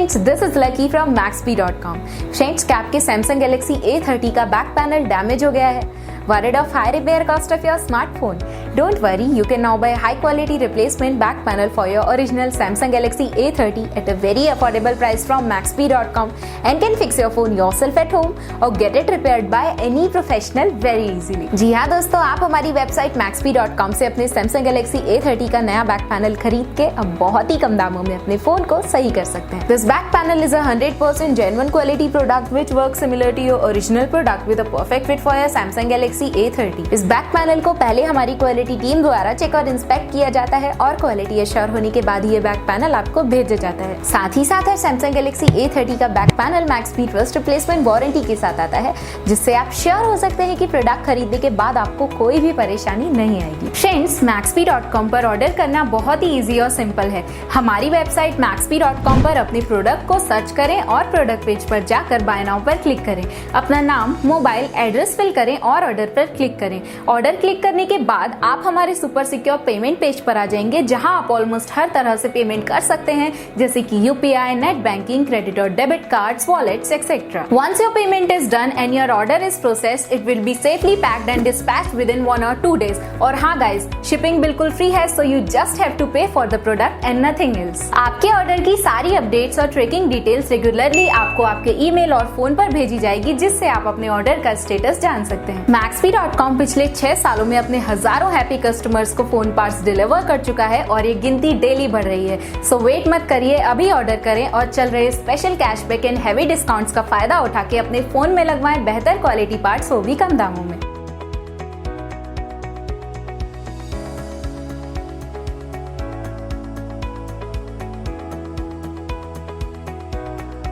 Friends, this is lucky from Maxbhi.com। Friends, क्या आपके Samsung Galaxy A30 का back panel damage हो गया है? Worried of high repair cost of your smartphone? Don't worry, you can now buy high quality replacement back panel for your original Samsung Galaxy A30 at a very affordable price from Maxbhi.com and can fix your phone yourself at home or get it repaired by any professional very easily। जी हाँ दोस्तों, आप हमारी website Maxbhi.com से अपने Samsung Galaxy A30 का नया back panel खरीद के अब बहुत ही कम दामों में अपने फोन को सही कर सकते हैं। This back panel is a 100% genuine quality product which works similar to your original product with a perfect fit for your Samsung Galaxy A30। इस बैक पैनल को पहले हमारी क्वालिटी टीम द्वारा चेक और इंस्पेक्ट किया जाता है और क्वालिटी एश्योर होने के बाद ये बैक पैनल आपको भेजा जाता है। साथ ही साथ Samsung Galaxy A30 का back panel Maxbhi trust replacement warranty के साथ आता है, जिससे आप श्योर हो सकते हैं कि प्रोडक्ट खरीदने के बाद आपको कोई भी परेशानी नहीं आएगी। फ्रेंड्स, Maxbhi.com पर ऑर्डर करना बहुत ही इजी और सिंपल है। हमारी वेबसाइट Maxbhi.com पर अपने प्रोडक्ट को सर्च करें और प्रोडक्ट पेज पर जाकर बाय नाउ पर क्लिक करें। अपना नाम, मोबाइल एड्रेस फिल करें और ऑर्डर पर क्लिक करें। ऑर्डर क्लिक करने के बाद आप हमारे सुपर सिक्योर पेमेंट पेज पर आ जाएंगे, जहां आप ऑलमोस्ट हर तरह से पेमेंट कर सकते हैं, जैसे कि UPI, नेट बैंकिंग, क्रेडिट और debit cards, wallets etcetera. Once your payment is done and your order is processed, it will be safely packed and dispatched within 1 or 2 days। और हाँ गाइस, शिपिंग बिल्कुल free है, so you just have to pay for the product and nothing else। आपके order की सारी updates और tracking details regularly आपको आपके ईमेल और फोन पर भेजी जाएगी, जिससे आप अपने ऑर्डर का स्टेटस जान सकते हैं। Maxbhi.com पिछले 6 सालों में अपने हजारों हैप्पी कस्टमर्स को फोन पार्ट्स डिलीवर कर चुका है और ये गिनती डेली बढ़ रही है। सो वेट मत करिए, अभी ऑर्डर करें और चल रहे special cashback and heavy discounts का फायदा उठा के अपने फोन में लगवाएं बेहतर क्वालिटी पार्ट्स, वो भी कम दामों में।